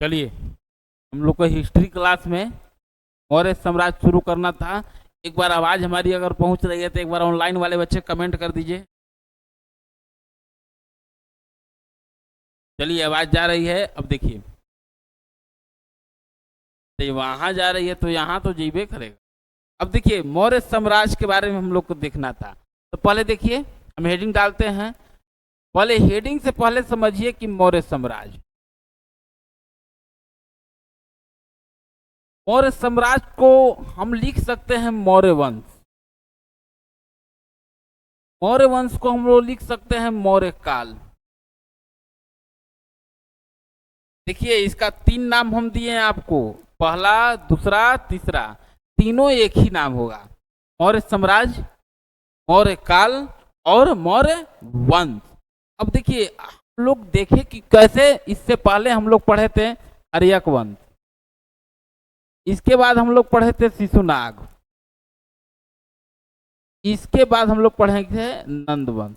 चलिए, हम लोग को हिस्ट्री क्लास में मौर्य साम्राज्य शुरू करना था। एक बार आवाज हमारी अगर पहुंच रही है तो एक बार ऑनलाइन वाले बच्चे कमेंट कर दीजिए। चलिए, आवाज जा रही है। अब देखिए, तो वहां जा रही है तो यहाँ तो जीबे करेगा। अब देखिए, मौर्य साम्राज्य के बारे में हम लोग को देखना था। तो पहले देखिए, हम हेडिंग डालते हैं। पहले हेडिंग से पहले समझिए कि मौर्य साम्राज्य, मौर्य साम्राज्य को हम लिख सकते हैं मौर्य वंश। मौर्य वंश को हम लोग लिख सकते हैं मौर्य काल। देखिए, इसका 3 नाम हम दिए हैं आपको, पहला, दूसरा, तीसरा, तीनों एक ही नाम होगा, मौर्य साम्राज्य, मौर्य काल और मौर्य वंश। अब देखिए, हम लोग देखें कि कैसे इससे पहले हम लोग पढ़े थे अर्यक वंश, इसके बाद हम लोग पढ़े थे शिशुनाग, इसके बाद हम लोग पढ़ेंगे नंद वंश।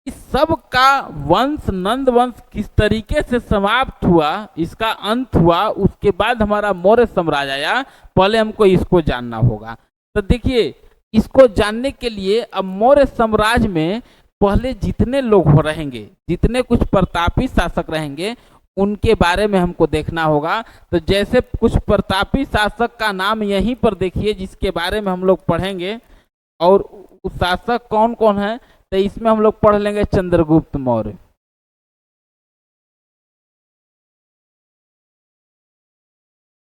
इस सब का वंश नंद वंश किस तरीके से समाप्त हुआ, इसका अंत हुआ, उसके बाद हमारा मौर्य साम्राज्य आया। पहले हमको इसको जानना होगा। तो देखिए, इसको जानने के लिए अब मौर्य साम्राज्य में पहले जितने लोग हो रहेंगे, जितने कुछ प्रतापी शासक रहेंगे, उनके बारे में हमको देखना होगा। तो जैसे कुछ प्रतापी शासक का नाम यहीं पर देखिए, जिसके बारे में हम लोग पढ़ेंगे, और उस शासक कौन कौन है। तो इसमें हम लोग पढ़ लेंगे चंद्रगुप्त मौर्य,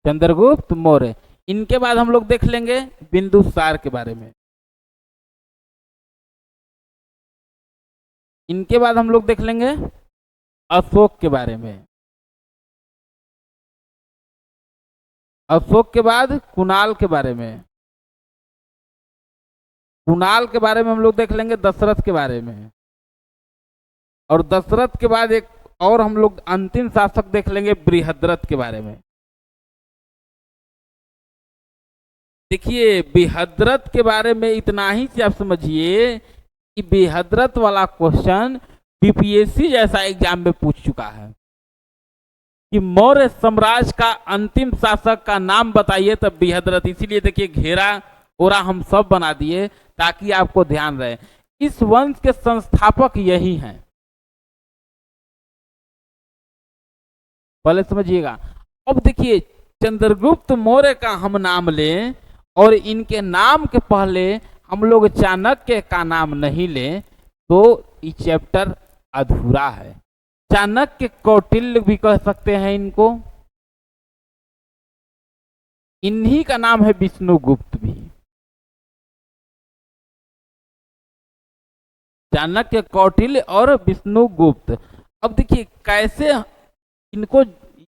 चंद्रगुप्त मौर्य। इनके बाद हम लोग देख लेंगे बिंदुसार के बारे में। इनके बाद हम लोग देख लेंगे अशोक के बारे में। अशोक के बाद कुणाल के बारे में। कुणाल के बारे में हम लोग देख लेंगे दशरथ के बारे में। और दशरथ के बाद एक और हम लोग अंतिम शासक देख लेंगे बृहद्रथ के बारे में। देखिए, बृहद्रथ के बारे में इतना ही से आप समझिए कि बृहद्रथ वाला क्वेश्चन बीपीएससी जैसा एग्जाम में पूछ चुका है कि मौर्य साम्राज्य का अंतिम शासक का नाम बताइए, तब बृहद्रथ। इसीलिए देखिए, घेरा ओरा हम सब बना दिए ताकि आपको ध्यान रहे। इस वंश के संस्थापक यही हैं, पहले समझिएगा। अब देखिए, चंद्रगुप्त मौर्य का हम नाम लें और इनके नाम के पहले हम लोग चाणक्य का नाम नहीं लें तो ये चैप्टर अधूरा है। चाणक्य, कौटिल्य भी कह सकते हैं इनको। इन्हीं का नाम है विष्णुगुप्त भी। चाणक्य, कौटिल्य और विष्णुगुप्त। अब देखिए कैसे इनको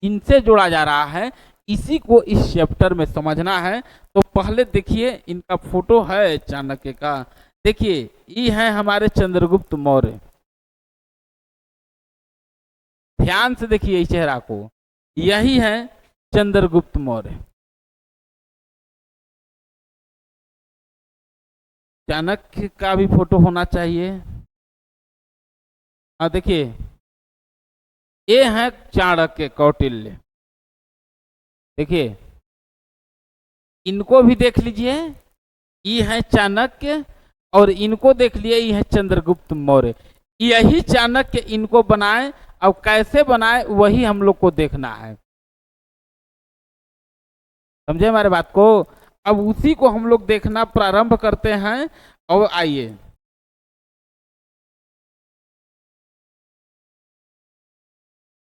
इनसे जोड़ा जा रहा है, इसी को इस चैप्टर में समझना है। तो पहले देखिए, इनका फोटो है चाणक्य का। देखिए, ये है हमारे चंद्रगुप्त मौर्य। ध्यान से देखिए इस चेहरा को, यही है चंद्रगुप्त मौर्य। चाणक्य का भी फोटो होना चाहिए। हाँ, देखिए, ये है चाणक्य, कौटिल्य। देखिए, इनको भी देख लीजिए, ये है चाणक्य, और इनको देख लिए, ये है चंद्रगुप्त मौर्य। यही चाणक्य इनको बनाए। अब कैसे बनाए वही हम लोग को देखना है, समझे हमारे बात को। अब उसी को हम लोग देखना प्रारंभ करते हैं। और आइए,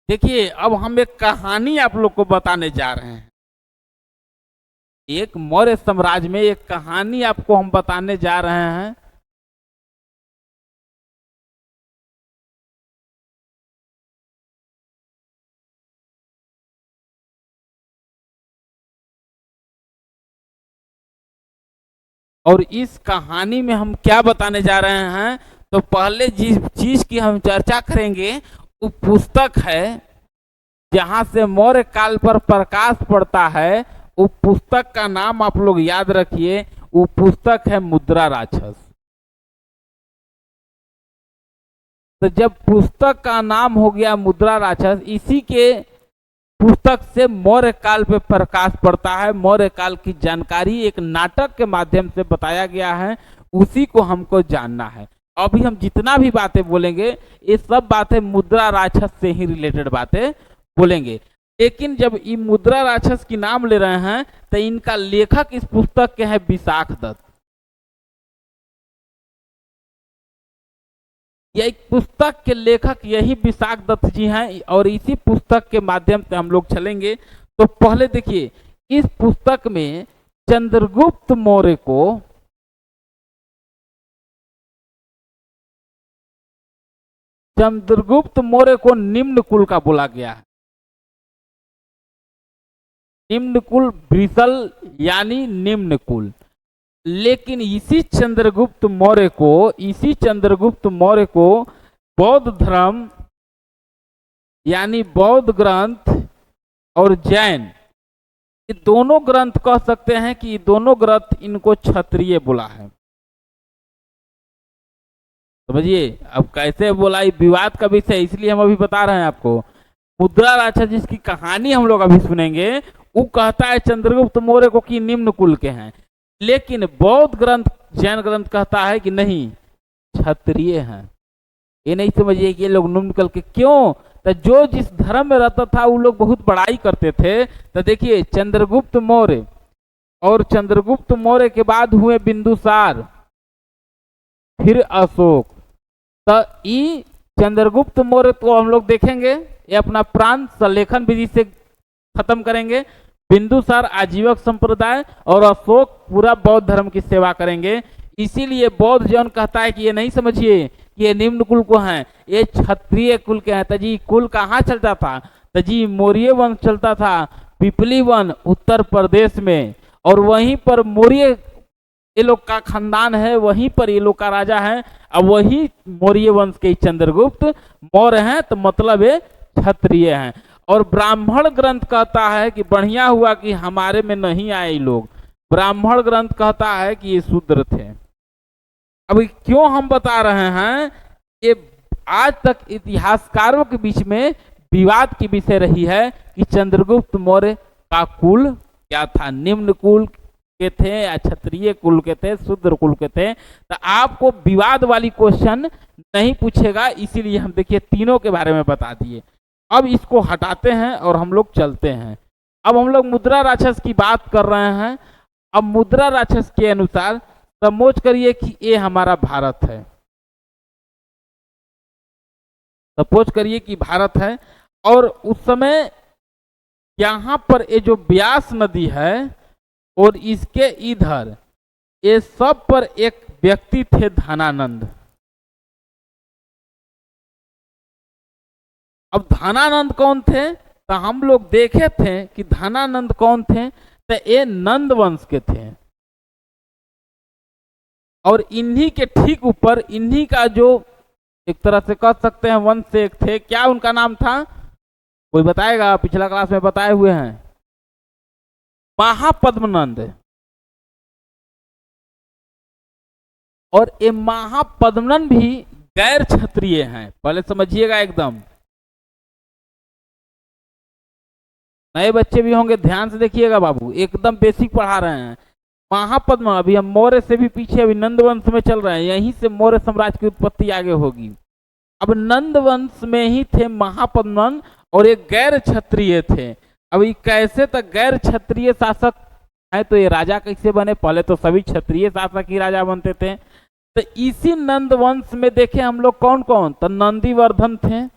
देखिए, अब हम एक कहानी आप लोग को बताने जा रहे हैं। एक मौर्य साम्राज्य में एक कहानी आपको हम बताने जा रहे हैं। और इस कहानी में हम क्या बताने जा रहे हैं, तो पहले जिस चीज की हम चर्चा करेंगे वो पुस्तक है जहां से मौर्य काल पर प्रकाश पड़ता है। वो पुस्तक का नाम आप लोग याद रखिए, वो पुस्तक है मुद्रा राक्षस। तो जब पुस्तक का नाम हो गया मुद्रा राक्षस, इसी के पुस्तक से मौर्य काल पे प्रकाश पड़ता है। मौर्य काल की जानकारी एक नाटक के माध्यम से बताया गया है, उसी को हमको जानना है। अभी हम जितना भी बातें बोलेंगे ये सब बातें मुद्रा राक्षस से ही रिलेटेड बातें बोलेंगे। लेकिन जब ये मुद्रा राक्षस की नाम ले रहे हैं तो इनका लेखक इस पुस्तक के हैं विशाख दत्त। यह एक पुस्तक के लेखक यही विशाख दत्त जी हैं और इसी पुस्तक के माध्यम से हम लोग चलेंगे। तो पहले देखिए, इस पुस्तक में चंद्रगुप्त मौर्य को निम्न कुल का बोला गया है। निम्न कुल ब्रिसल यानी निम्न कुल। लेकिन इसी चंद्रगुप्त मौर्य को बौद्ध धर्म यानी बौद्ध ग्रंथ और जैन, ये दोनों ग्रंथ कह सकते हैं कि ये दोनों ग्रंथ इनको क्षत्रिय बोला है। समझिए अब कैसे बोला, ये विवाद का विषय, इसलिए हम अभी बता रहे हैं आपको। मुद्रा राक्षस जिसकी कहानी हम लोग अभी सुनेंगे, वो कहता है चंद्रगुप्त मौर्य को कि निम्न कुल के हैं, लेकिन बौद्ध ग्रंथ जैन ग्रंथ कहता है कि नहीं, क्षत्रिय हैं। ये नहीं समझिए कि ये लोग निम्न कुल के। क्यों? तो जो जिस धर्म में रहता था वो लोग बहुत बड़ाई करते थे। तो देखिए, चंद्रगुप्त मौर्य और चंद्रगुप्त मौर्य के बाद हुए बिंदुसार, फिर अशोक। तो ये चंद्रगुप्त मौर्य तो हम लोग देखेंगे, ये अपना प्रांत संलेखन विधि से खत्म करेंगे। बिंदुसार आजीवक संप्रदाय और अशोक पूरा बौद्ध धर्म की सेवा करेंगे। इसीलिए बौद्ध जौन कहता है कि ये नहीं समझिए कि ये निम्न कुल को हैं, ये क्षत्रिय कुल के हैं। तजी कुल कहाँ चलता था? तजी मौर्य वंश चलता था पिपली वन उत्तर प्रदेश में, और वहीं पर मौर्य ये लोग का खानदान है, वहीं पर ये लोग का राजा है। अब वही मौर्य वंश के चंद्रगुप्त मौर्य हैं, तो मतलब ये क्षत्रिय हैं। और ब्राह्मण ग्रंथ कहता है कि बढ़िया हुआ कि हमारे में नहीं आए ये लोग। ब्राह्मण ग्रंथ कहता है कि ये शूद्र थे। अब क्यों हम बता रहे हैं, ये आज तक इतिहासकारों के बीच में विवाद की विषय रही है कि चंद्रगुप्त मौर्य का कुल क्या था, निम्न कुल के थे या क्षत्रिय कुल के थे, शूद्र कुल के थे। तो आपको विवाद वाली क्वेश्चन नहीं पूछेगा, इसीलिए हम देखिए तीनों के बारे में बता दिए। अब इसको हटाते हैं और हम लोग चलते हैं। अब हम लोग मुद्रा राक्षस की बात कर रहे हैं। अब मुद्रा राक्षस के अनुसार समझ करिए कि ये हमारा भारत है। सपोज करिए कि भारत है, और उस समय यहाँ पर ये जो ब्यास नदी है और इसके इधर ये सब पर एक व्यक्ति थे धनानंद। अब धनानंद कौन थे? तो हम लोग देखे थे कि धनानंद कौन थे, तो ये नंद वंश के थे। और इन्हीं के ठीक ऊपर इन्हीं का जो एक तरह से कह सकते हैं वंश से एक थे, क्या उनका नाम था? कोई बताएगा? पिछला क्लास में बताए हुए हैं, महापद्मनंद। और ये महापद्मनंद भी गैर क्षत्रिय हैं, पहले समझिएगा एकदम। नए बच्चे भी होंगे, ध्यान से देखिएगा बाबू, एकदम बेसिक पढ़ा रहे हैं। महापद्म, अभी हम मौर्य से भी पीछे, अभी नंद वंश में चल रहे हैं, यहीं से मौर्य साम्राज्य की उत्पत्ति आगे होगी। अब नंद वंश में ही थे महापद्मनंद, और एक गैर क्षत्रिय थे। अब ये कैसे तक गैर क्षत्रिय शासक है, तो ये राजा कैसे बने? पहले तो सभी क्षत्रिय शासक ही राजा बनते थे। तो इसी नंद वंश में देखे हम लोग कौन कौन, तो नंदीवर्धन थे,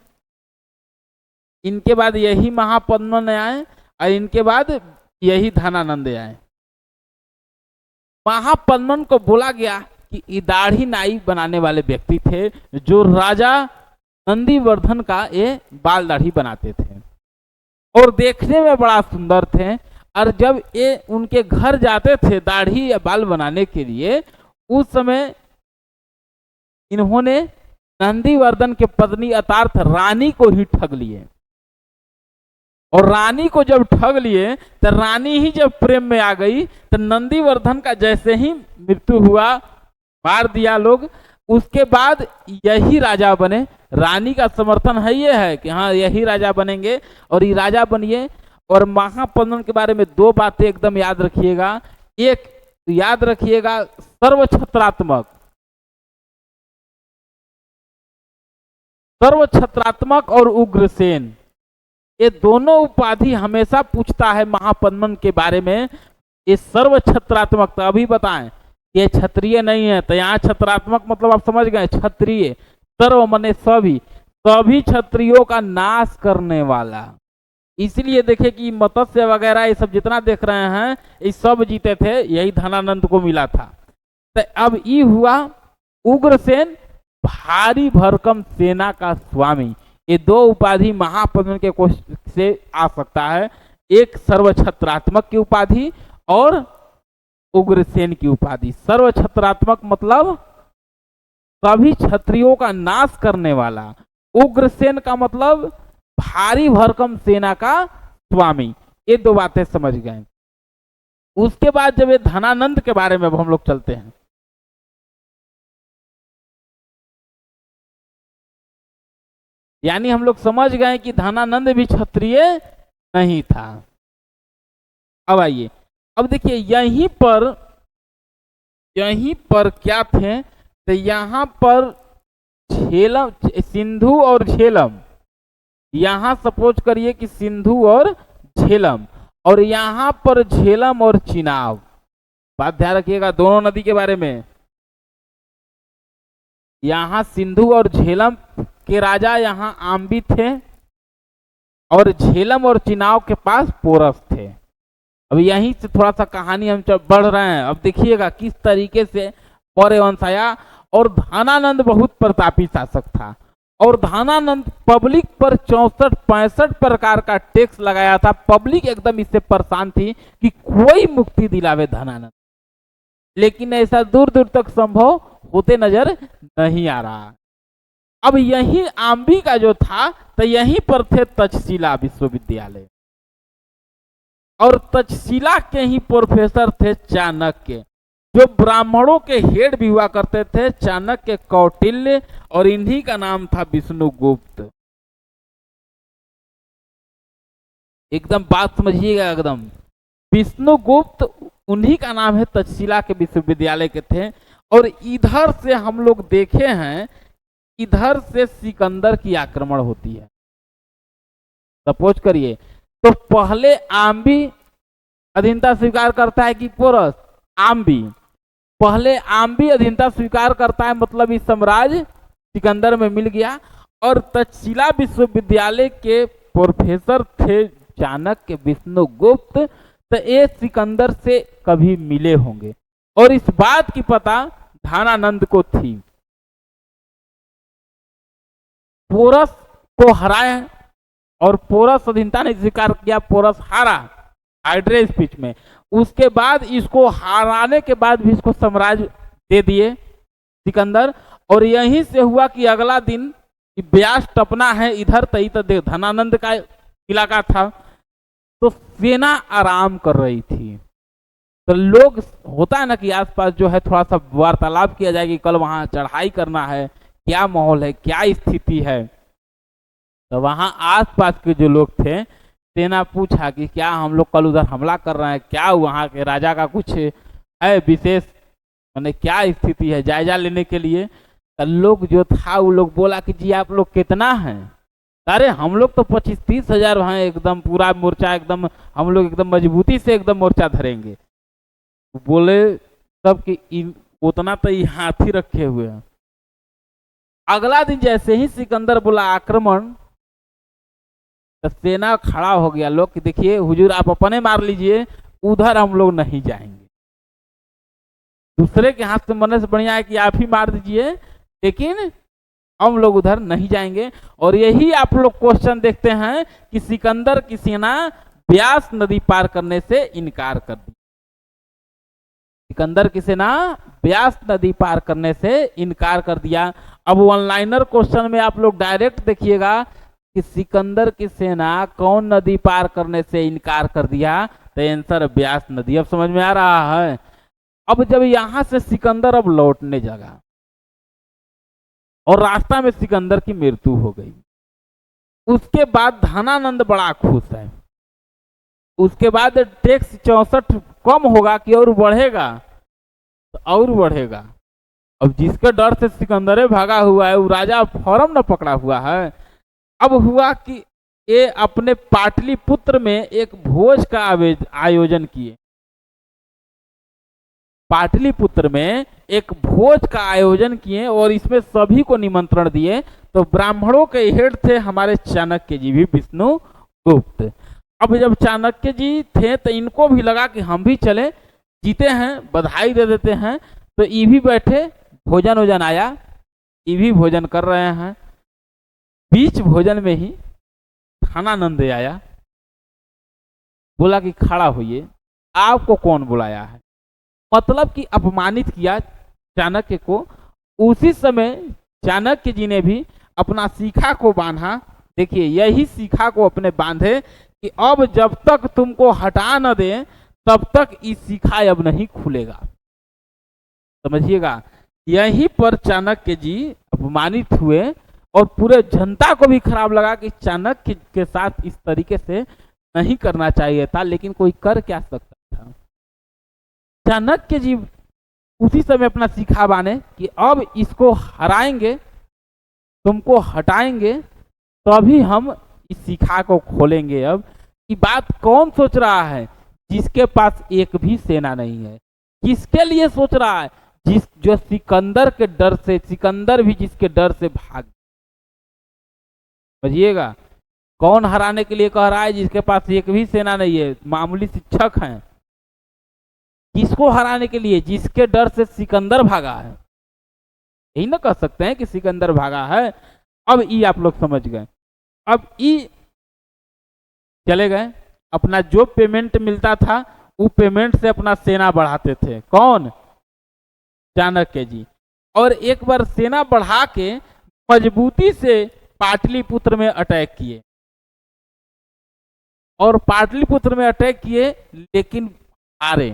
इनके बाद यही महापद्मनंद आए, और इनके बाद यही धनानंद आए। महापद्मनंद को बोला गया कि ये दाढ़ी नाई बनाने वाले व्यक्ति थे, जो राजा नंदीवर्धन का ये बाल दाढ़ी बनाते थे और देखने में बड़ा सुंदर थे। और जब ये उनके घर जाते थे दाढ़ी या बाल बनाने के लिए, उस समय इन्होंने नंदीवर्धन के पत्नी अर्थात रानी को ही ठग लिए। और रानी को जब ठग लिए तो रानी ही जब प्रेम में आ गई, तो नंदीवर्धन का जैसे ही मृत्यु हुआ, मार दिया लोग, उसके बाद यही राजा बने। रानी का समर्थन है, ये है कि हाँ यही राजा बनेंगे और ये राजा बनिए। और महापद्मन के बारे में दो बातें एकदम याद रखिएगा। एक याद रखिएगा, सर्वछत्रात्मक, सर्वछत्रात्मक और उग्रसेन, ये दोनों उपाधि हमेशा पूछता है महापद्मन के बारे में। ये सर्वछत्रात्मक, तो अभी बताएं ये क्षत्रिय नहीं है, तो यहाँ छत्रात्मक मतलब आप समझ गए, क्षत्रिय। सर्व मने सभी, सभी क्षत्रियों का नाश करने वाला। इसलिए देखे कि मत्स्य वगैरह ये सब जितना देख रहे हैं ये सब जीते थे, यही धनानंद को मिला था। तो अब ये हुआ उग्रसेन, भारी भरकम सेना का स्वामी। ये दो उपाधि महापद्मन के कोश से आ सकता है, एक सर्वछत्रात्मक की उपाधि और उग्रसेन की उपाधि। सर्वछत्रात्मक मतलब सभी क्षत्रियों का नाश करने वाला, उग्रसेन का मतलब भारी भरकम सेना का स्वामी। ये दो बातें समझ गए। उसके बाद जब ये धनानंद के बारे में अब हम लोग चलते हैं, यानी हम लोग समझ गए कि धनानंद भी क्षत्रिय नहीं था। अब आइए, अब देखिए यहीं पर क्या थे, तो यहां पर झेलम, सिंधु और झेलम, यहां सपोज करिए कि सिंधु और झेलम, और यहां पर झेलम और चिनाब। बात ध्यान रखिएगा दोनों नदी के बारे में। यहां सिंधु और झेलम के राजा यहाँ आम्बी थे, और झेलम और चिनाब के पास पोरस थे। अब यहीं से थोड़ा सा कहानी हम बढ़ रहे हैं। अब देखिएगा किस तरीके से मौर्य वंश आया। और धनानंद बहुत प्रतापी शासक था, और धनानंद पब्लिक पर 64-65 प्रकार का टैक्स लगाया था। पब्लिक एकदम इससे परेशान थी कि कोई मुक्ति दिलावे धनानंद, लेकिन ऐसा दूर दूर तक संभव होते नजर नहीं आ रहा। अब यही आम्बी का जो था, तो यहीं पर थे तक्षशिला विश्वविद्यालय, और तक्षशिला के ही प्रोफेसर थे चाणक्य, जो ब्राह्मणों के हेड भी हुआ करते थे, चाणक्य, कौटिल्य, और इन्हीं का नाम था विष्णुगुप्त। एकदम बात समझिएगा, एकदम विष्णुगुप्त उन्हीं का नाम है, तक्षशिला के विश्वविद्यालय के थे। और इधर से हम लोग देखे हैं, इधर से सिकंदर की आक्रमण होती है। सपोज करिए, तो पहले आम्बी अधीनता स्वीकार करता है कि पोरस? आम्बी। पहले आम्बी अधीनता स्वीकार करता है, मतलब इस साम्राज्य सिकंदर में मिल गया। और तक्षशिला विश्वविद्यालय के प्रोफेसर थे चाणक्य, विष्णुगुप्त, तो ये सिकंदर से कभी मिले होंगे, और इस बात की पता धनानंद को थी। पोरस को हराया, और पोरस अधीनता ने स्वीकार किया, पोरस हारा हाइड्रेस पिच में। उसके बाद इसको हराने के बाद भी इसको साम्राज्य दे दिए सिकंदर। और यहीं से हुआ कि अगला दिन ब्यास टपना है इधर, तई तो धनानंद का इलाका था, तो सेना आराम कर रही थी। तो लोग, होता है ना कि आसपास जो है थोड़ा सा वार्तालाप किया जाए कि कल वहां चढ़ाई करना है, क्या माहौल है, क्या स्थिति है। तो वहां आसपास के जो लोग थे, सेना पूछा कि क्या हम लोग कल उधर हमला कर रहे हैं, क्या वहां के राजा का कुछ है विशेष, मैंने क्या स्थिति है, जायजा लेने के लिए। तो लोग जो था वो लोग बोला कि जी आप लोग कितना हैं? अरे हम लोग तो 25-30 हजार हैं, एकदम पूरा मोर्चा, एकदम हम लोग एकदम मजबूती से एकदम मोर्चा धरेंगे। बोले सब कि उतना तो ये हाथी रखे हुए हैं। अगला दिन जैसे ही सिकंदर बोला आक्रमण, तो सेना खड़ा हो गया लोग कि देखिए हुजूर आप अपने मार लीजिए, उधर हम लोग नहीं जाएंगे। दूसरे के हाथ से मरने से बढ़िया है कि आप ही मार दीजिए, लेकिन हम लोग उधर नहीं जाएंगे। और यही आप लोग क्वेश्चन देखते हैं कि सिकंदर की सेना ब्यास नदी पार करने से इनकार कर दी। सिकंदर की सेना ब्यास नदी पार करने से इनकार कर दिया। अब वन लाइनर क्वेश्चन में आप लोग डायरेक्ट देखिएगा कि सिकंदर की सेना कौन नदी पार करने से इनकार कर दिया, तो आंसर ब्यास नदी। अब समझ में आ रहा है। अब जब यहां से सिकंदर अब लौटने लगा, और रास्ता में सिकंदर की मृत्यु हो गई। उसके बाद धनानंद बड़ा खुश है। उसके बाद टैक्स 64 कम होगा कि और बढ़ेगा? तो और बढ़ेगा। अब जिसके डर से सिकंदर भागा हुआ है वो राजा फौरम न पकड़ा हुआ है। अब हुआ कि ये अपने पाटलिपुत्र में एक भोज का आयोजन किए। पाटलिपुत्र में एक भोज का आयोजन किए और इसमें सभी को निमंत्रण दिए। तो ब्राह्मणों के हेड थे हमारे चाणक्य जी भी, विष्णुगुप्त। अब जब चाणक्य जी थे तो इनको भी लगा कि हम भी चले, जीते हैं, बधाई दे देते हैं। तो ये भी बैठे, भोजन वोजन आया, ये भी भोजन कर रहे हैं। बीच भोजन में ही धनानंद आया, बोला कि खड़ा होइए, आपको कौन बुलाया है? मतलब कि अपमानित किया चाणक्य को। उसी समय चाणक्य जी ने भी अपना शिखा को बांधा। देखिए यही शिखा को अपने बांधे कि अब जब तक तुमको हटा न दे तब तक इस शिखा अब नहीं खुलेगा। समझिएगा, यहीं पर चाणक्य जी अपमानित हुए और पूरे जनता को भी खराब लगा कि चाणक्य के साथ इस तरीके से नहीं करना चाहिए था, लेकिन कोई कर क्या सकता था। चाणक्य जी उसी समय अपना शिखा बांधे कि अब इसको हराएंगे, तुमको हटाएंगे, तभी हम इस शिखा को खोलेंगे। अब ये बात कौन सोच रहा है? जिसके पास एक भी सेना नहीं है। किसके लिए सोच रहा है? जो सिकंदर के डर से, सिकंदर भी जिसके डर से भाग। समझिएगा, कौन हराने के लिए कह रहा है? जिसके पास एक भी सेना नहीं है, मामूली शिक्षक हैं। किसको हराने के लिए? जिसके डर से सिकंदर भागा है। यही ना कह सकते हैं कि सिकंदर भागा है। अब ये आप लोग समझ गए। अब ये चले गए, अपना जो पेमेंट मिलता था वो पेमेंट से अपना सेना बढ़ाते थे। कौन? चाणक्य जी। और एक बार सेना बढ़ा के मजबूती से पाटलिपुत्र में अटैक किए, और पाटलिपुत्र में अटैक किए, लेकिन हारे,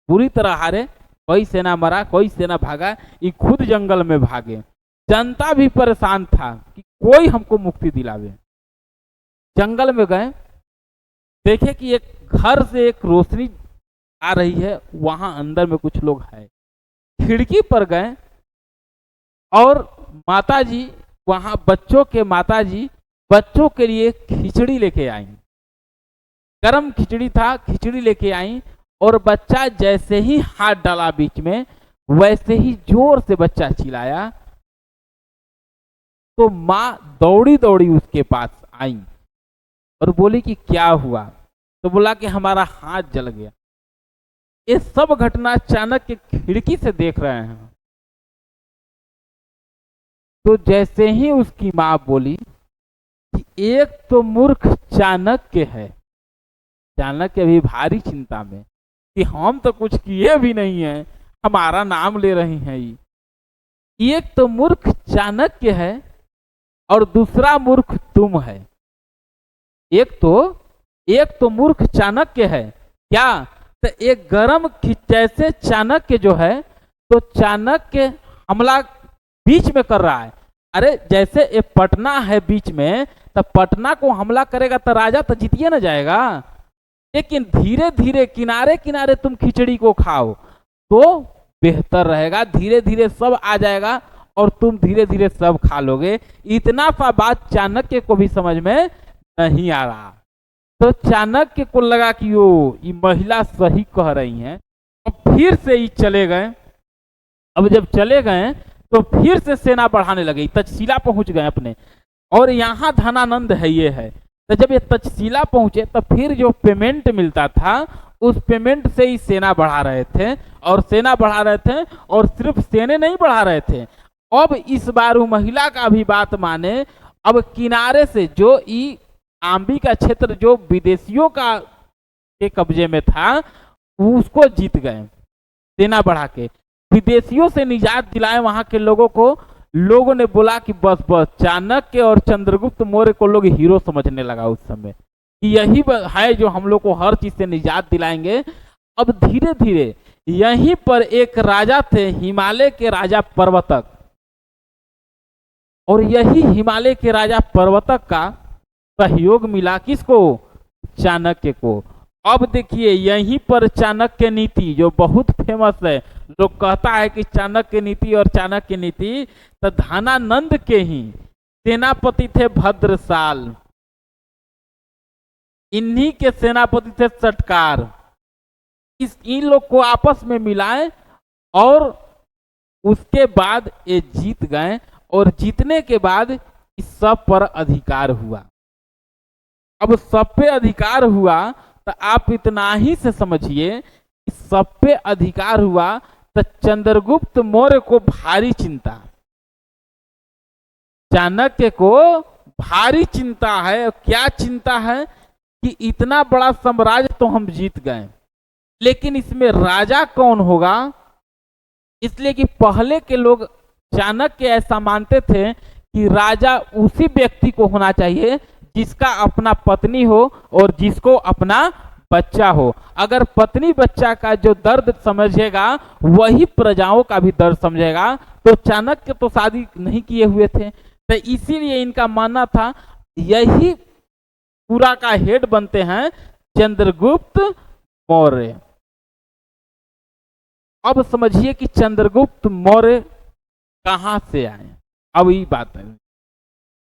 पूरी तरह हारे। कोई सेना मरा, कोई सेना भागा, ये खुद जंगल में भागे। जनता भी परेशान था कि कोई हमको मुक्ति दिलावे। जंगल में गए, देखे कि एक घर से एक रोशनी आ रही है, वहां अंदर में कुछ लोग हैं। खिड़की पर गए और माताजी वहां, बच्चों के माताजी बच्चों के लिए खिचड़ी लेके आई। गरम खिचड़ी था, खिचड़ी लेके आई। और बच्चा जैसे ही हाथ डाला बीच में, वैसे ही जोर से बच्चा चिल्लाया। तो माँ दौड़ी दौड़ी उसके पास आई और बोली कि क्या हुआ? तो बोला कि हमारा हाथ जल गया। ये सब घटना चाणक्य खिड़की से देख रहे हैं। तो जैसे ही उसकी माँ बोली कि एक तो मूर्ख चाणक्य है, चाणक्य भी भारी चिंता में कि हम तो कुछ किए भी नहीं है, हमारा नाम ले रही हैं। ये एक तो मूर्ख चाणक्य है और दूसरा मूर्ख तुम है। एक तो मूर्ख चाणक्य है। क्या? तो एक गरम जैसे चाणक्य जो है, तो चाणक्य हमला बीच में कर रहा है। अरे जैसे ये पटना है बीच में, तो पटना को हमला करेगा तो राजा तो जीतिए ना जाएगा। लेकिन धीरे धीरे किनारे किनारे तुम खिचड़ी को खाओ तो बेहतर रहेगा। धीरे धीरे सब आ जाएगा और तुम धीरे धीरे सब खा लोगे। इतना सा बात चाणक्य को भी समझ में नहीं आ रहा। तो चाणक्य को लगा कि ये महिला सही कह रही हैं। अब फिर से ये चले गए। अब जब चले गए तो फिर से सेना बढ़ाने लगे, तक्षशिला पहुंच गए अपने। और यहाँ धनानंद है, ये है। तो जब ये तक्षशिला पहुंचे तो फिर जो पेमेंट मिलता था उस पेमेंट से ही सेना बढ़ा रहे थे। और सेना बढ़ा रहे थे, और सिर्फ सेने नहीं बढ़ा रहे थे। अब इस बार वो महिला का भी बात माने। अब किनारे से जो आंबी का क्षेत्र जो विदेशियों का के कब्जे में था, उसको जीत गए सेना बढ़ा के। विदेशियों से निजात दिलाए वहां के लोगों को। लोगों ने बोला कि बस बस, चाणक्य और चंद्रगुप्त मौर्य को लोग हीरो समझने लगा उस समय कि यही है जो हम लोग को हर चीज से निजात दिलाएंगे। अब धीरे धीरे यहीं पर एक राजा थे, हिमालय के राजा पर्वतक। और यही हिमालय के राजा प्रवर्तक का सहयोग मिला किसको? चाणक्य को। अब देखिए यहीं पर चाणक्य नीति जो बहुत फेमस है, लोग कहता है कि चाणक्य नीति और चाणक्य नीति, तो धनानंद के ही सेनापति थे भद्रसाल, इन्हीं के सेनापति थे सटकार। इन लोग को आपस में मिलाए और उसके बाद ये जीत गए, और जीतने के बाद इस सब पर अधिकार हुआ। अब सब पे अधिकार हुआ तो आप इतना ही से समझिए, सब पे अधिकार हुआ तो चंद्रगुप्त मौर्य को भारी चिंता, चाणक्य को भारी चिंता है। क्या चिंता है? कि इतना बड़ा साम्राज्य तो हम जीत गए, लेकिन इसमें राजा कौन होगा? इसलिए कि पहले के लोग चाणक्य ऐसा मानते थे कि राजा उसी व्यक्ति को होना चाहिए जिसका अपना पत्नी हो और जिसको अपना बच्चा हो। अगर पत्नी बच्चा का जो दर्द समझेगा वही प्रजाओं का भी दर्द समझेगा। तो चाणक्य तो शादी नहीं किए हुए थे, तो इसीलिए इनका मानना था यही पूरा का हेड बनते हैं चंद्रगुप्त मौर्य। अब समझिए कि चंद्रगुप्त मौर्य कहां से आए। अब ये बात है,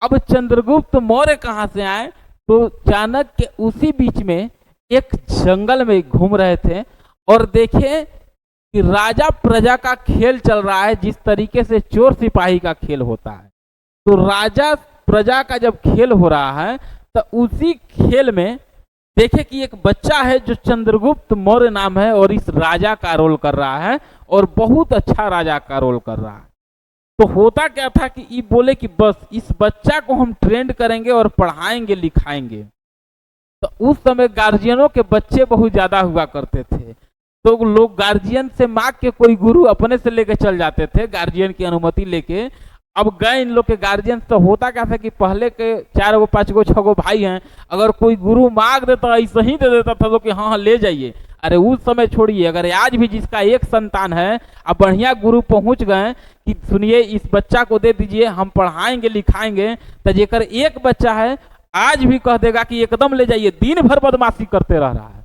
अब चंद्रगुप्त मौर्य कहां से आए? तो चाणक्य उसी बीच में एक जंगल में घूम रहे थे और देखे कि राजा प्रजा का खेल चल रहा है, जिस तरीके से चोर सिपाही का खेल होता है। तो राजा प्रजा का जब खेल हो रहा है तो उसी खेल में देखे कि एक बच्चा है जो चंद्रगुप्त मौर्य नाम है और इस राजा का रोल कर रहा है और बहुत अच्छा राजा का रोल कर रहा है। तो होता क्या था कि ये बोले कि बस इस बच्चा को हम ट्रेंड करेंगे और पढ़ाएंगे लिखाएंगे। तो उस समय गार्जियनों के बच्चे बहुत ज्यादा हुआ करते थे, तो लोग गार्जियन से मांग के कोई गुरु अपने से लेके चल जाते थे, गार्जियन की अनुमति लेके। अब गए इन लोग के गार्जियन, तो होता क्या था कि पहले के 4 गो 5 गो 6 गो भाई हैं, अगर कोई गुरु मांग देता ऐसे ही दे देता था तो कि हाँ हाँ ले जाइए। अरे उस समय छोड़िए, अगर आज भी जिसका एक संतान है, अब बढ़िया गुरु पहुंच गए कि सुनिए इस बच्चा को दे दीजिए हम पढ़ाएंगे लिखाएंगे, तो जेकर एक बच्चा है आज भी कह देगा कि एकदम ले जाइए, दिन भर बदमाशी करते रह रहा है,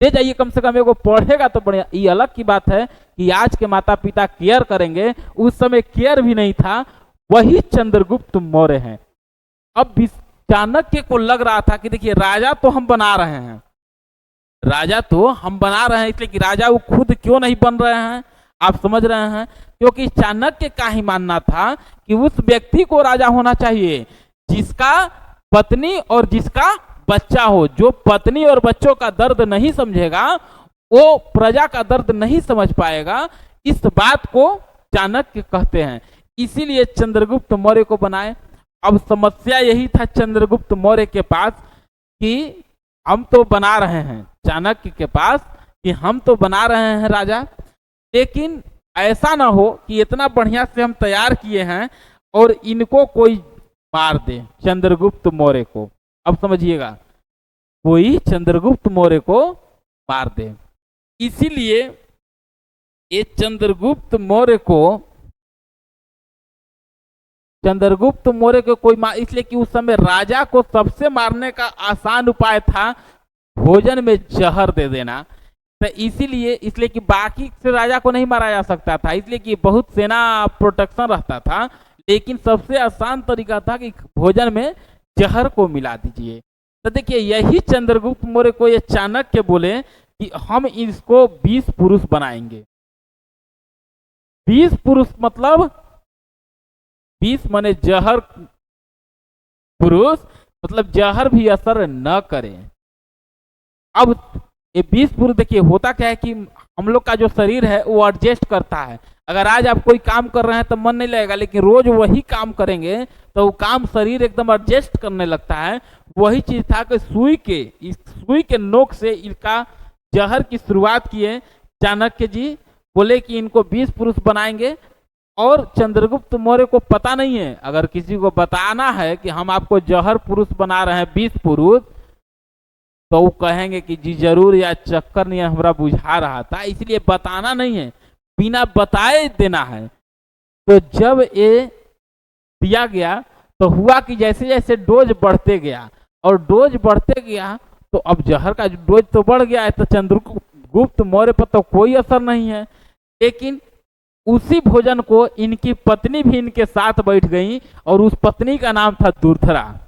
ले जाइए कम से कम एगो पढ़ेगा तो बढ़िया। ये अलग की बात है कि आज के माता पिता केयर करेंगे, उस समय केयर भी नहीं था। वही चंद्रगुप्त मौर्य हैं। अब चाणक्य को लग रहा था कि देखिए राजा तो हम बना रहे हैं, राजा तो हम बना रहे हैं, इसलिए कि राजा वो खुद क्यों नहीं बन रहे हैं, आप समझ रहे हैं? क्योंकि चाणक्य का ही मानना था कि उस व्यक्ति को राजा होना चाहिए जिसका पत्नी और जिसका बच्चा हो। जो पत्नी और बच्चों का दर्द नहीं समझेगा वो प्रजा का दर्द नहीं समझ पाएगा। इस बात को चाणक्य कहते हैं, इसीलिए चंद्रगुप्त मौर्य को बनाए। अब समस्या यही था चंद्रगुप्त मौर्य के पास कि हम तो बना रहे हैं, चाणक्य के पास कि हम तो बना रहे हैं राजा, लेकिन ऐसा ना हो कि इतना बढ़िया से हम तैयार किए हैं और इनको कोई मार दे, चंद्रगुप्त मौर्य को। अब समझिएगा, कोई चंद्रगुप्त मौर्य को मार दे। इसीलिए ये चंद्रगुप्त मौर्य को कोई मार, इसलिए कि उस समय राजा को सबसे मारने का आसान उपाय था भोजन में जहर दे देना। तो इसलिए कि बाकी से राजा को नहीं मारा जा सकता था, इसलिए कि बहुत सेना प्रोटेक्शन रहता था, लेकिन सबसे आसान तरीका था कि भोजन में जहर को मिला दीजिए। तो देखिए यही चंद्रगुप्त मौर्य को ये चाणक्य बोले कि हम इसको 20 पुरुष बनाएंगे। 20 पुरुष मतलब 20 माने जहर पुरुष, मतलब जहर भी असर न करे। अब ये 20 पुरुष देखिए होता क्या है कि हम लोग का जो शरीर है वो एडजस्ट करता है। अगर आज आप कोई काम कर रहे हैं तो मन नहीं लगेगा, लेकिन रोज वही काम करेंगे तो वो काम शरीर एकदम एडजस्ट करने लगता है। वही चीज था कि सुई के नोक से इनका जहर की शुरुआत किए चाणक्य जी। बोले कि इनको 20 पुरुष बनाएंगे, और चंद्रगुप्त मौर्य को पता नहीं है, अगर किसी को बताना है कि हम आपको जहर पुरुष बना रहे हैं 20 पुरुष, तो वो कहेंगे कि जी जरूर, या चक्कर नहीं हमरा बुझा रहा था, इसलिए बताना नहीं है, बिना बताए देना है। तो जब ये दिया गया तो हुआ कि जैसे जैसे डोज बढ़ते गया और डोज बढ़ते गया तो अब जहर का डोज तो बढ़ गया है, तो चंद्रगुप्त मौर्य पर तो कोई असर नहीं है। लेकिन उसी भोजन को इनकी पत्नी भी इनके साथ बैठ गई और उस पत्नी का नाम था दुर्धरा।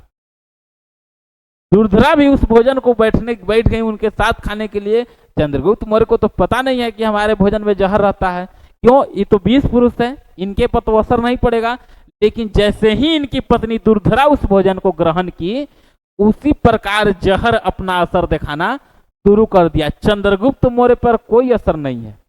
दुर्धरा भी उस भोजन को बैठ गई उनके साथ खाने के लिए। चंद्रगुप्त मौर्य को तो पता नहीं है कि हमारे भोजन में जहर रहता है, क्यों, ये तो 20 पुरुष है, इनके पर तो असर नहीं पड़ेगा। लेकिन जैसे ही इनकी पत्नी दुर्धरा उस भोजन को ग्रहण की, उसी प्रकार जहर अपना असर दिखाना शुरू कर दिया। चंद्रगुप्त मौर्य पर कोई असर नहीं है।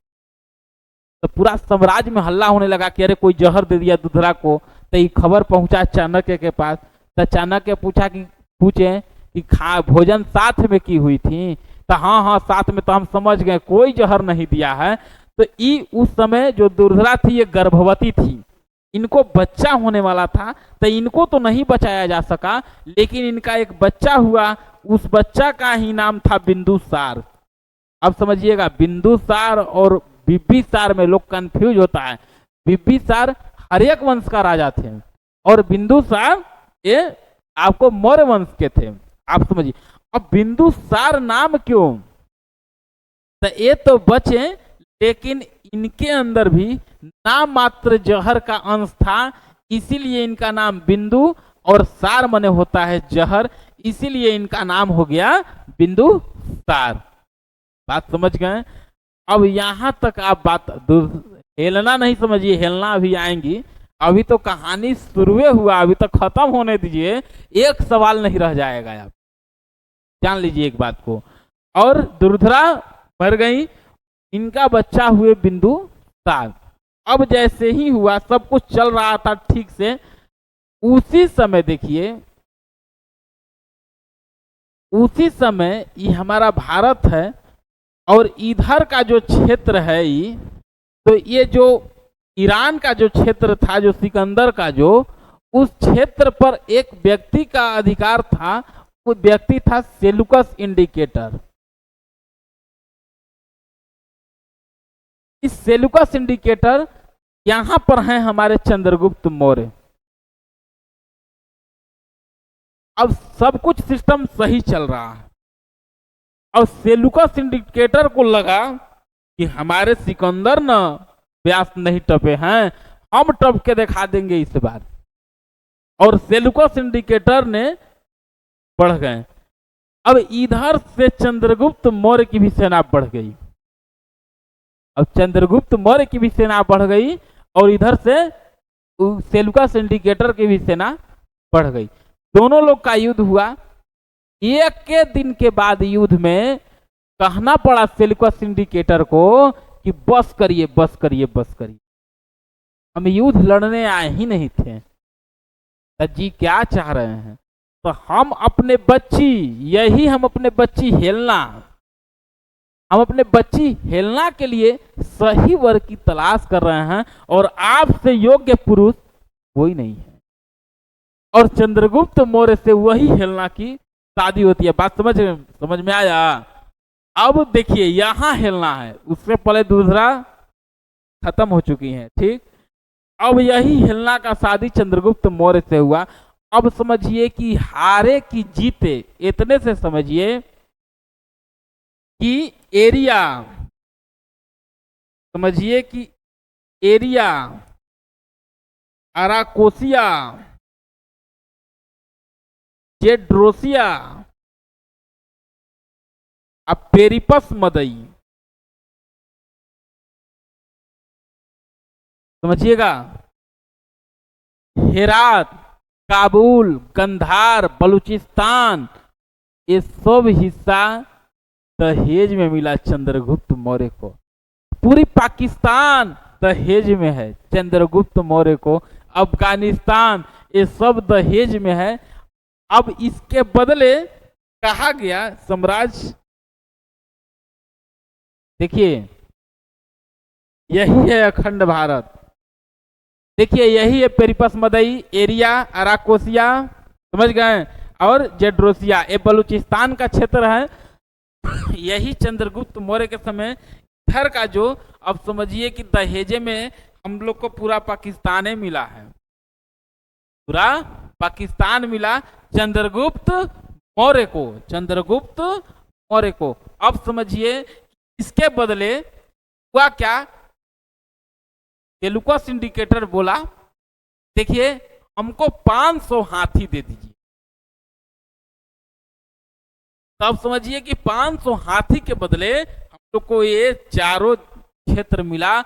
तो पूरा साम्राज्य में हल्ला होने लगा कि अरे कोई जहर दे दिया दुर्धरा को। तो ये खबर पहुंचा चाणक्य के पास। तो चाणक्य पूछे कि भोजन साथ में की हुई थी। तो हाँ साथ में, तो हम समझ गए कोई जहर नहीं दिया है। तो ये उस समय जो दुर्धरा थी ये गर्भवती थी, इनको बच्चा होने वाला था, तो इनको तो नहीं बचाया जा सका, लेकिन इनका एक बच्चा हुआ, उस बच्चा का ही नाम था बिंदुसार। अब समझिएगा, बिंदुसार और बिंबिसार में लोग कंफ्यूज होता है। बिंबिसार हर्यक वंश का राजा थे और बिंदुसार ये आपको मौर्य वंश के थे। आप समझिए, अब बिंदुसार नाम क्यों, तो ये तो बचे, लेकिन इनके अंदर भी नाम मात्र जहर का अंश था, इसीलिए इनका नाम बिंदु और सार मने होता है जहर, इसीलिए इनका नाम हो गया बिंदुसार। बात समझ गए। अब यहां तक आप बात हेलना नहीं समझिए, हेलना अभी आएंगी, अभी तो कहानी शुरू हुआ, अभी तो खत्म होने दीजिए, एक सवाल नहीं रह जाएगा। आप जान लीजिए एक बात को। और दुर्धरा मर गई, इनका बच्चा हुए बिंदुसार। अब जैसे ही हुआ, सब कुछ चल रहा था ठीक से, उसी समय देखिए, उसी समय ये हमारा भारत है और इधर का जो क्षेत्र है ये, तो ये जो ईरान का जो क्षेत्र था, जो सिकंदर का जो, उस क्षेत्र पर एक व्यक्ति का अधिकार था। वो व्यक्ति था सेलुकस इंडिकेटर। इस सेलुकस इंडिकेटर यहां पर हैं हमारे चंद्रगुप्त मौर्य। अब सब कुछ सिस्टम सही चल रहा है और सेलुकस इंडिकेटर को लगा कि हमारे सिकंदर न व्यास नहीं टपे हैं, हम टप के दिखा देंगे इस बार। और सेलुकस इंडिकेटर ने बढ़ गए। अब इधर से चंद्रगुप्त मौर्य की भी सेना बढ़ गई। अब चंद्रगुप्त मौर्य की भी सेना बढ़ गई और इधर से सेलुकस इंडिकेटर की भी सेना बढ़ गई। दोनों लोग का युद्ध हुआ। एक के दिन के बाद युद्ध में कहना पड़ा सेलुकस इंडिकेटर को कि बस करिए बस करिए बस करिए, हम युद्ध लड़ने आए ही नहीं थे। तो जी क्या चाह रहे हैं, तो हम अपने बच्ची हेलना, हम अपने बच्ची हेलना के लिए सही वर की तलाश कर रहे हैं और आपसे योग्य पुरुष कोई नहीं है। और चंद्रगुप्त मौर्य से वही हेलना की शादी होती है। बात समझ में आया। अब देखिए यहां हेलना है, उससे पहले दुर्धरा खत्म हो चुकी है, ठीक। अब यही हेलना का शादी चंद्रगुप्त मौर्य से हुआ। अब समझिए कि हारे की जीते, इतने से समझिए कि एरिया, समझिए कि एरिया, अराकोसिया, जेड्रोसिया, अब पेरिपस मदई, समझिएगा, हेरात, काबुल, गंधार, बलूचिस्तान, ये सब हिस्सा दहेज में मिला चंद्रगुप्त मौर्य को। पूरी पाकिस्तान दहेज में है चंद्रगुप्त मौर्य को। अफगानिस्तान, ये सब दहेज में है। अब इसके बदले कहा गया साम्राज्य, देखिए यही है अखंड भारत, देखिए यही है पेरिपस मदई, एरिया, अराकोसिया, समझ गए, और जेड्रोसिया, ये बलूचिस्तान का क्षेत्र है। यही चंद्रगुप्त मौर्य के समय इधर का जो, अब समझिए कि दहेजे में हम लोग को पूरा पाकिस्तान मिला है। पूरा पाकिस्तान मिला चंद्रगुप्त मौर्य को, चंद्रगुप्त मौर्य को। अब समझिए इसके बदले हुआ क्या, सेल्यूकस इंडिकेटर बोला देखिए हमको 500 हाथी दे दीजिए। तब समझिए कि 500 हाथी के बदले हम लोग को ये चारों क्षेत्र मिला।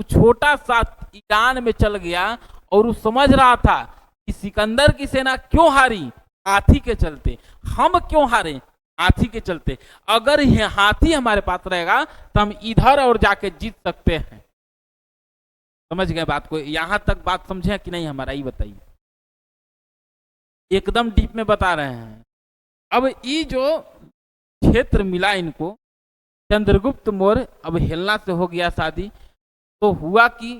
छोटा सा ईरान में चल गया और वो समझ रहा था कि सिकंदर की सेना क्यों हारी, हाथी के चलते। हम क्यों हारे, हाथी के चलते। अगर ये हाथी हमारे पास रहेगा तो हम इधर और जाके जीत सकते हैं। समझ गए बात को, यहां तक बात समझे कि नहीं हमारा, ये बताइए। एकदम डीप में बता रहे हैं। अब ये जो क्षेत्र मिला इनको, चंद्रगुप्त मौर्य अब हिलना से हो गया शादी। तो हुआ कि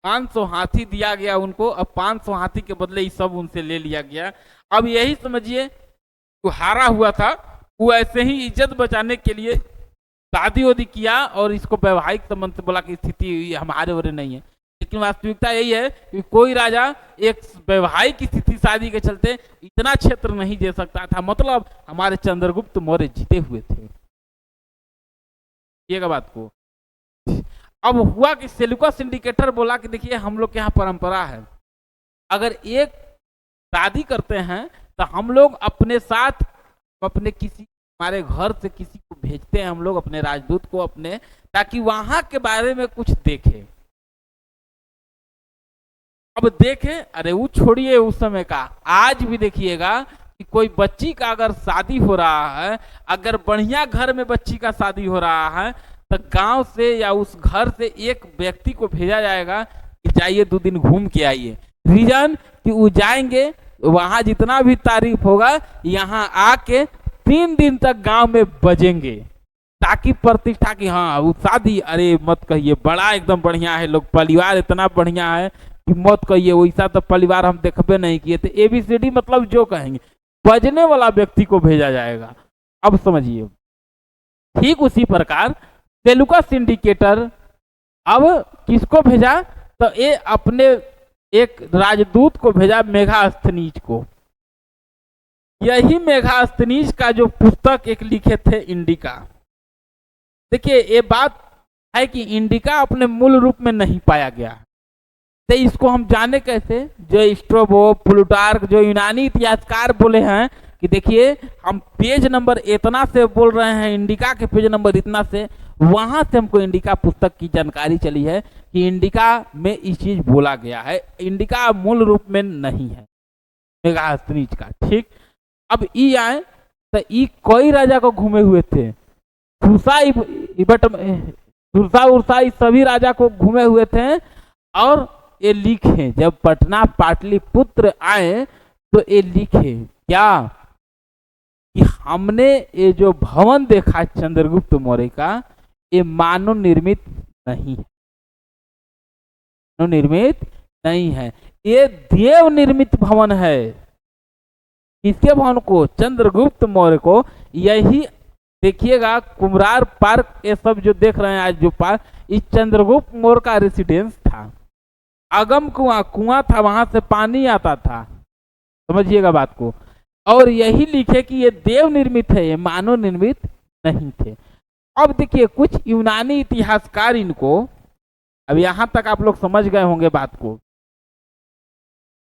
500 हाथी दिया गया उनको। अब 500 हाथी के बदले ये सब उनसे ले लिया गया। अब यही समझिए जो हारा हुआ था वो ऐसे ही इज्जत बचाने के लिए शादी वादी किया और इसको वैवाहिक संबंध से बोला कि स्थिति हमारे वरे नहीं है। लेकिन वास्तविकता यही है कि कोई राजा एक वैवाहिक स्थिति शादी के चलते इतना क्षेत्र नहीं दे सकता था। मतलब हमारे चंद्रगुप्त मौर्य जीते हुए थे, ये बात को। अब हुआ कि सेल्यूकस इंडिकेटर बोला कि देखिए हम लोग के यहाँ परंपरा है, अगर एक शादी करते हैं तो हम लोग अपने साथ अपने किसी हमारे घर से किसी को भेजते हैं, हम लोग अपने राजदूत को अपने, ताकि वहां के बारे में कुछ देखे। अब देखे, अरे वो छोड़िए उस समय का, आज भी देखिएगा कि कोई बच्ची का अगर शादी हो रहा है, अगर बढ़िया घर में बच्ची का शादी हो रहा है तो गांव से या उस घर से एक व्यक्ति को भेजा जाएगा कि जाइए 2 दिन घूम के आइए। रीजन कि वो जाएंगे, वहां जितना भी तारीफ होगा यहाँ आके 3 दिन तक गांव में बजेंगे, ताकि प्रतिष्ठा की हाँ वो शादी, अरे मत कहिए बड़ा एकदम बढ़िया है, लोग परिवार इतना बढ़िया है कि मत कहिए, वैसा तो परिवार हम देखबे नहीं किए थे। ABCD मतलब जो कहेंगे, बजने वाला व्यक्ति को भेजा जाएगा। अब समझिए ठीक उसी प्रकार सेल्यूकस इंडिकेटर अब किसको भेजा, तो ये अपने एक राजदूत को भेजा, मेगास्थनीज को। यही मेगास्थनीज का जो पुस्तक एक लिखे थे इंडिका। देखिए ये बात है कि इंडिका अपने मूल रूप में नहीं पाया गया, तो इसको हम जाने कैसे। जो स्ट्रोबो, प्लूटार्क, जो यूनानी इतिहासकार बोले हैं कि देखिए हम पेज नंबर इतना से बोल रहे हैं, इंडिका के पेज नंबर इतना से, वहां से हमको इंडिका पुस्तक की जानकारी चली है कि इंडिका में इस चीज बोला गया है, इंडिका मूल रूप में नहीं है मेगास्थनीज का। ठीक, अब ई आए तो ई कोई राजा को घूमे हुए थे, सुरसा उर्सा सभी राजा को घूमे हुए थे। और ये लिखे जब पटना पाटलिपुत्र आए तो ये लिखे क्या कि हमने ये जो भवन देखा चंद्रगुप्त मौर्य का, ये मानव निर्मित नहीं है, मानव निर्मित नहीं है, ये देव निर्मित भवन है। किसके भवन को, चंद्रगुप्त मौर्य को। यही देखिएगा कुम्हरार पार्क, ये सब जो देख रहे हैं आज जो पार्क, इस चंद्रगुप्त मौर्य का रेसिडेंस था। अगम कुआं था, वहां से पानी आता था, समझिएगा बात को। और यही लिखे कि ये देव निर्मित है, ये मानव निर्मित नहीं थे। अब देखिए कुछ यूनानी इतिहासकार इनको, अब यहां तक आप लोग समझ गए होंगे बात को,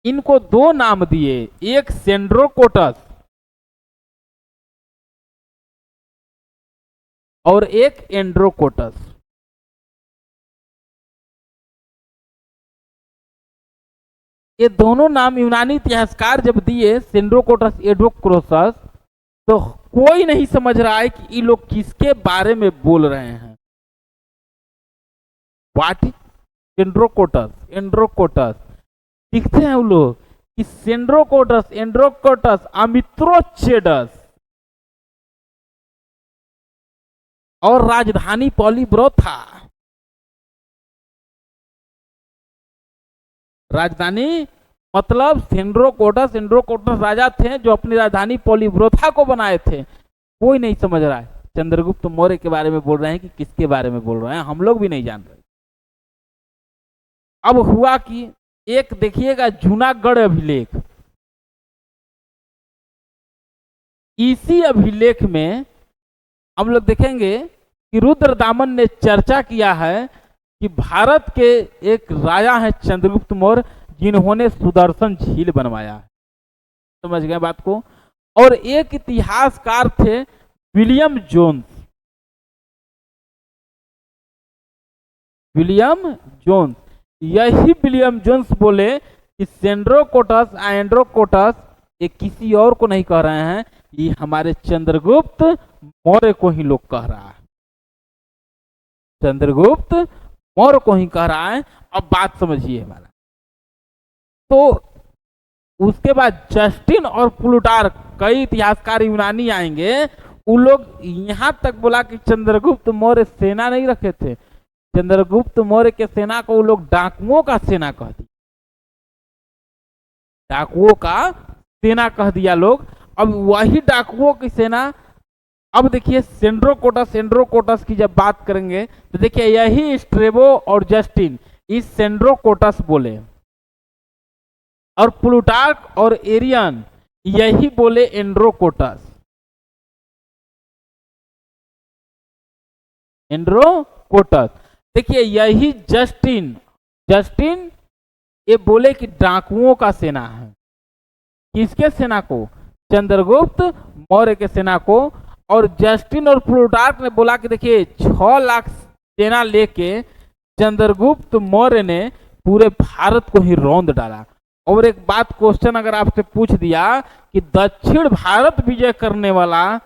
इनको 2 नाम दिए, एक सेंड्रोकोटस और एक एंड्रोकोटस। ये दोनों नाम यूनानी इतिहासकार जब दिए, सेंड्रोकोटस, एंड्रोकोटस, तो कोई नहीं समझ रहा है कि ये लोग किसके बारे में बोल रहे हैं। व्हाट इज सेंड्रोकोटस, एंड्रोकोटस, लिखते हैं वो लोग कि सेंड्रोकोटस, एंड्रोकोटस, अमित्रोचेडस और राजधानी पॉलीब्रोथा। राजधानी मतलब सेंड्रोकोटस, एंड्रोकोटस राजा थे जो अपनी राजधानी पॉलीब्रोथा को बनाए थे। कोई नहीं समझ रहा है चंद्रगुप्त मौर्य के बारे में बोल रहे हैं कि किसके बारे में बोल रहे हैं, हम लोग भी नहीं जान रहे। अब हुआ कि एक देखिएगा जूनागढ़ अभिलेख, इसी अभिलेख में हम लोग देखेंगे कि रुद्रदामन ने चर्चा किया है कि भारत के एक राजा हैं चंद्रगुप्त मौर्य, जिन्होंने सुदर्शन झील बनवाया। समझ गए बात को। और एक इतिहासकार थे विलियम जोन्स। विलियम जोन्स, यही विलियम जोन्स बोले कि सेंड्रोकोटस एंड्रोकोटस ये किसी और को नहीं कह रहे हैं, ये हमारे चंद्रगुप्त मौर्य को ही लोग कह रहा है, चंद्रगुप्त मौर्य को ही कह रहा है। अब बात समझिए हमारा। तो उसके बाद जस्टिन और प्लूटार्क, कई इतिहासकार यूनानी आएंगे, उन लोग यहां तक बोला कि चंद्रगुप्त मौर्य सेना नहीं रखे थे, चंद्रगुप्त मौर्य के सेना को वो लोग डाकुओं का सेना कह दिया, डाकुओं का सेना कह दिया लोग। अब वही डाकुओं की सेना, अब देखिए सेंड्रोकोटस की जब बात करेंगे तो देखिए यही स्ट्रेबो और जस्टिन इस सेंड्रोकोटस बोले, और प्लूटार्क और एरियन यही बोले एंड्रोकोटस, एंड्रोकोटस। देखिए यही जस्टिन ये बोले कि डाकुओं का सेना है। किसके सेना को? चंद्रगुप्त मौर्य के सेना को। और जस्टिन और प्लूटार्क ने बोला कि देखिए 6 लाख सेना लेके चंद्रगुप्त मौर्य ने पूरे भारत को ही रौंद डाला। और एक बात, क्वेश्चन अगर आपसे पूछ दिया कि दक्षिण भारत विजय करने वाला,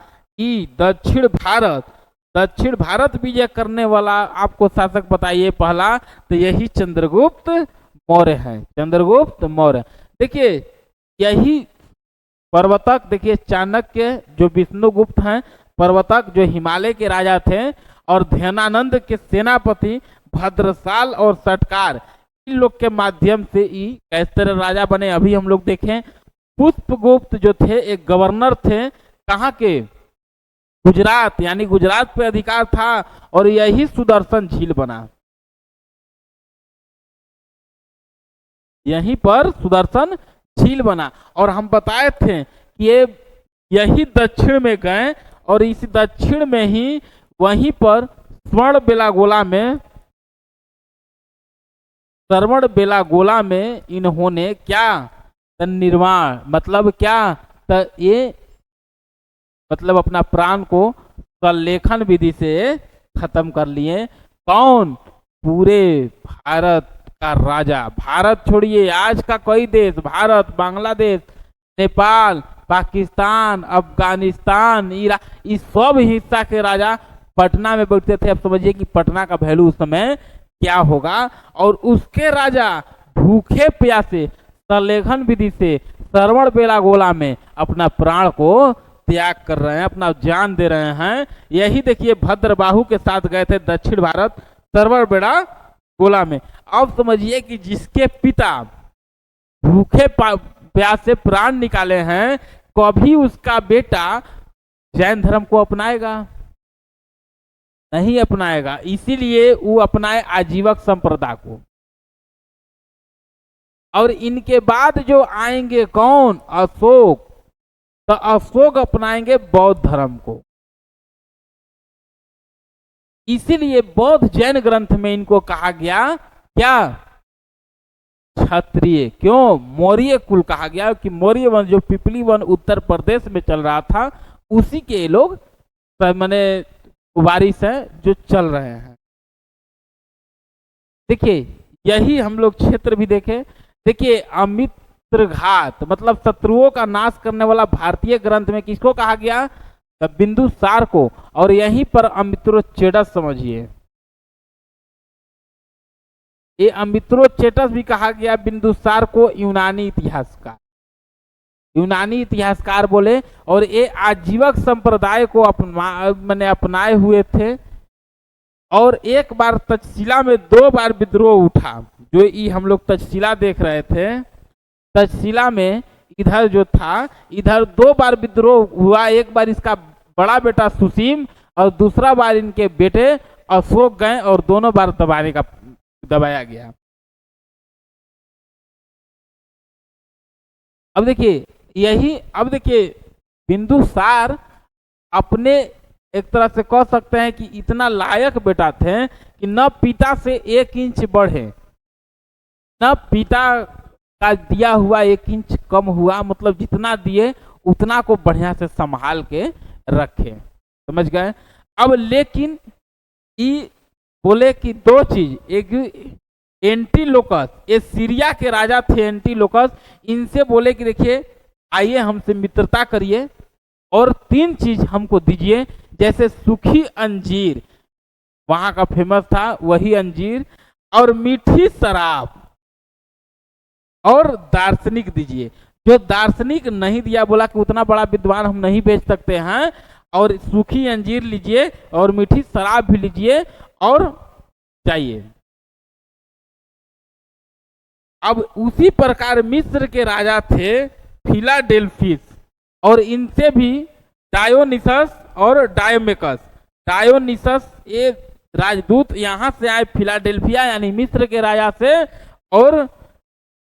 दक्षिण भारत विजय करने वाला आपको शासक बताइए पहला, तो यही चंद्रगुप्त मौर्य है, चंद्रगुप्त मौर्य। देखिए यही प्रवर्तक, देखिए चाणक्य जो विष्णुगुप्त हैं, प्रवर्तक जो हिमालय के राजा थे, और ध्यानानंद के सेनापति भद्रसाल और सटकार, इन लोग के माध्यम से ही कैसे तरह राजा बने अभी हम लोग देखें। पुष्पगुप्त जो थे एक गवर्नर थे, कहाँ के? गुजरात, यानी गुजरात पे अधिकार था, और यही सुदर्शन झील बना, यहीं पर सुदर्शन झील बना। और हम बताए थे कि ये यही दक्षिण में गए, और इस दक्षिण में ही वहीं पर स्वर्ण बेलागोला में इन्होंने क्या निर्माण, मतलब क्या, ये मतलब अपना प्राण को संलेखन विधि से खत्म कर लिए। कौन? पूरे भारत का राजा। भारत छोड़िए, आज का कोई देश, भारत, बांग्लादेश, नेपाल, पाकिस्तान, अफगानिस्तान, ईरान, इस सब हिस्सा के राजा पटना में बैठते थे। अब समझिए कि पटना का वैल्यू उस समय क्या होगा। और उसके राजा भूखे प्यासे संलेखन विधि से श्रवण बेलागोला में अपना प्राण को त्याग कर रहे हैं, अपना जान दे रहे हैं। यही देखिए भद्रबाहु के साथ गए थे दक्षिण भारत श्रवण बेलागोला में। अब समझिए कि जिसके पिता भूखे प्यास से प्राण निकाले हैं, कभी उसका बेटा जैन धर्म को अपनाएगा? नहीं अपनाएगा। इसीलिए वो अपनाए आजीवक संप्रदाय को। और इनके बाद जो आएंगे कौन? अशोक, तो अशोक अपनाएंगे बौद्ध धर्म को। इसीलिए बौद्ध जैन ग्रंथ में इनको कहा गया क्या? क्षत्रिय। क्यों? मौर्य कुल कहा गया कि मौर्य वन जो पिपली वन उत्तर प्रदेश में चल रहा था, उसी के लोग मैंने वारिस है जो चल रहे हैं। देखिए यही हम लोग क्षेत्र भी देखे। देखिए अमित्रघात मतलब शत्रुओं का नाश करने वाला भारतीय ग्रंथ में किसको कहा गया? बिंदुसार को। और यहीं पर अमित्रोचेटस समझिए, ये अमित्रोचेटस भी कहा गया बिंदुसार को यूनानी इतिहासकार बोले। और ये आजीवक संप्रदाय को अपनाए हुए थे। और एक बार तक्षशिला में 2 बार विद्रोह उठा, जो ये हम लोग तक्षशिला देख रहे थे। तक्षशिला में इधर जो था, इधर 2 बार विद्रोह हुआ। एक बार इसका बड़ा बेटा सुसीम और दूसरा बार इनके बेटे अशोक गए, और दोनों बार दबाया गया। अब देखिए बिंदुसार अपने एक तरह से कह सकते हैं कि इतना लायक बेटा थे कि न पिता से 1 इंच बढ़े, न पिता का दिया हुआ 1 इंच कम हुआ, मतलब जितना दिए उतना को बढ़िया से संभाल के रखे। समझ गए। अब लेकिन ये बोले कि 2 चीज, एक एंटीलोकस, ये सीरिया के राजा थे एंटीलोकस, इनसे बोले कि देखिए आइए हमसे मित्रता करिए और 3 चीज हमको दीजिए, जैसे सूखी अंजीर, वहां का फेमस था वही अंजीर, और मीठी शराब और दार्शनिक दीजिए। जो दार्शनिक नहीं दिया, बोला कि उतना बड़ा विद्वान हम नहीं बेच सकते हैं, और सूखी अंजीर लीजिए और मीठी शराब भी लीजिए और जाइए। अब उसी प्रकार मिस्र के राजा थे फिलाडेल्फिस, और इनसे भी डायोनिसस और डायोमेकस। डायोनिसस ये राजदूत यहाँ से आए फिलाडेल्फिया यानी मिस्र के राजा से, और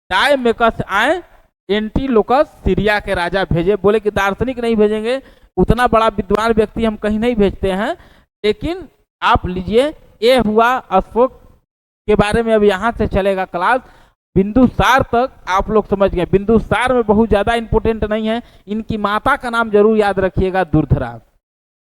डायोमेकस आए एंटीलोकस सीरिया के राजा भेजे। बोले कि दार्शनिक नहीं भेजेंगे, उतना बड़ा विद्वान व्यक्ति हम कहीं नहीं भेजते हैं, लेकिन आप लीजिए। ये हुआ अशोक के बारे में। अब यहाँ से चलेगा क्लास बिंदुसार तक, आप लोग समझ गए। बिंदुसार में बहुत ज्यादा इंपोर्टेंट नहीं है, इनकी माता का नाम जरूर याद रखिएगा, दुर्धरा।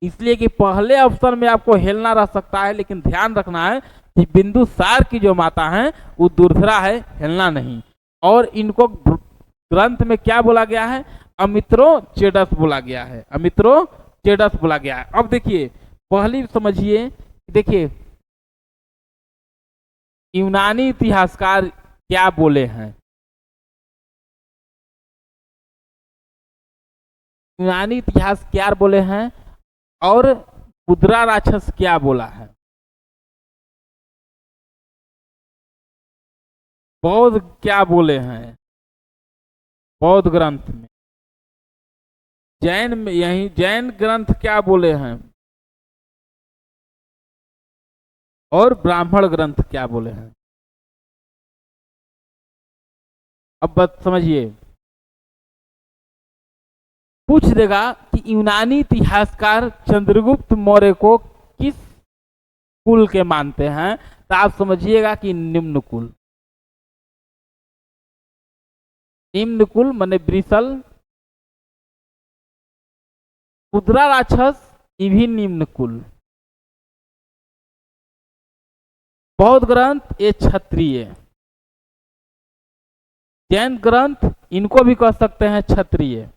इसलिए कि पहले ऑप्शन में आपको हेलना रह सकता है, लेकिन ध्यान रखना है कि बिंदुसार की जो माता है वो दुर्धरा है, हेलना नहीं। और इनको ग्रंथ में क्या बोला गया है? अमित्रोचेडस बोला गया है, अमित्रोचेडस बोला गया है। अब देखिए पहली समझिए, देखिए यूनानी इतिहासकार क्या बोले हैं। यूनानी इतिहास क्या बोले हैं और मुद्रा राक्षस क्या बोला है। बौद्ध क्या बोले हैं बौद्ध ग्रंथ में। जैन में, यही जैन ग्रंथ क्या बोले हैं, और ब्राह्मण ग्रंथ क्या बोले हैं। अब बात समझिए, पूछ देगा कि यूनानी इतिहासकार चंद्रगुप्त मौर्य को किस कुल के मानते हैं, तो आप समझिएगा कि निम्न कुल। निम्न कुल माने ब्रिसल, मुद्रा राक्षस, ये भी निम्न कुल। बौद्ध ग्रंथ ये क्षत्रिय, जैन ग्रंथ इनको भी कह सकते हैं क्षत्रिय।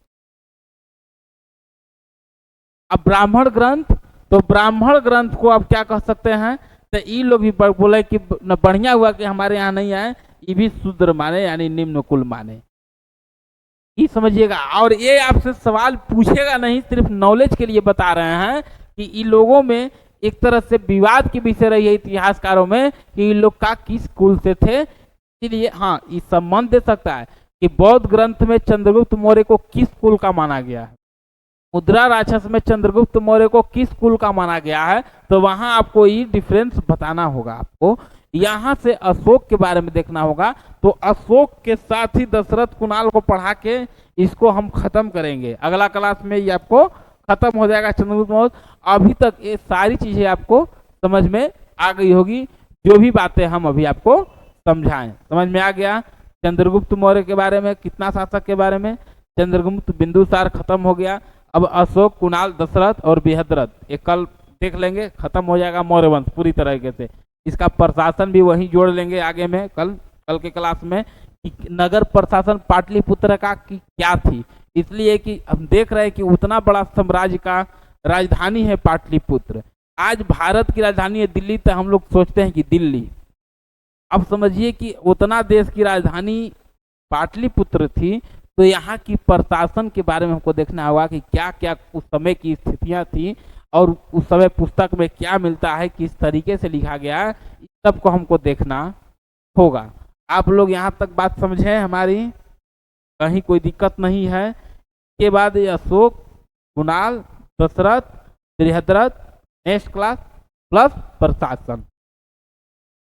अब ब्राह्मण ग्रंथ, तो ब्राह्मण ग्रंथ को आप क्या कह सकते हैं, तो ये लोग भी बोले कि बढ़िया हुआ कि हमारे यहाँ नहीं आए, ये भी शूद्र माने यानी निम्न कुल माने। ये समझिएगा। और ये आपसे सवाल पूछेगा नहीं, सिर्फ नॉलेज के लिए बता रहे हैं कि इन लोगों में एक तरह से विवाद की विषय रही है इतिहासकारों में कि इन लोग का किस कुल से थे। इसलिए हाँ, ये संबंध दे सकता है कि बौद्ध ग्रंथ में चंद्रगुप्त मौर्य को किस कुल का माना गया है, मुद्रा राक्षस में चंद्रगुप्त मौर्य को किस कुल का माना गया है, तो वहां आपको ये डिफरेंस बताना होगा। आपको यहाँ से अशोक के बारे में देखना होगा। तो अशोक के साथ ही दशरथ कुणाल को पढ़ा के इसको हम खत्म करेंगे। अगला क्लास में ये आपको खत्म हो जाएगा चंद्रगुप्त मौर्य। अभी तक ये सारी चीजें आपको समझ में आ गई होगी, जो भी बातें हम अभी आपको समझाएं। समझ में आ गया चंद्रगुप्त मौर्य के बारे में, कितना शासक के बारे में। चंद्रगुप्त बिंदुसार खत्म हो गया। अब अशोक, कुणाल, दशरथ और बृहद्रथ ये कल देख लेंगे, खत्म हो जाएगा मौर्य वंश पूरी तरीके से। इसका प्रशासन भी वहीं जोड़ लेंगे आगे में, कल के क्लास में कि नगर प्रशासन पाटलिपुत्र का की क्या थी। इसलिए कि हम देख रहे हैं कि उतना बड़ा साम्राज्य का राजधानी है पाटलिपुत्र। आज भारत की राजधानी है दिल्ली, तो हम लोग सोचते हैं कि दिल्ली। अब समझिए कि उतना देश की राजधानी पाटलिपुत्र थी, तो यहाँ की प्रशासन के बारे में हमको देखना होगा कि क्या क्या उस समय की स्थितियाँ थी और उस समय पुस्तक में क्या मिलता है, किस तरीके से लिखा गया है, इस सब को हमको देखना होगा। आप लोग यहाँ तक बात समझे हमारी, कहीं कोई दिक्कत नहीं है। इसके बाद Ashok, Kunal, Dasharath, Brihadratha next class plus प्रशासन।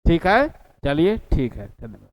ठीक है, चलिए ठीक है, धन्यवाद।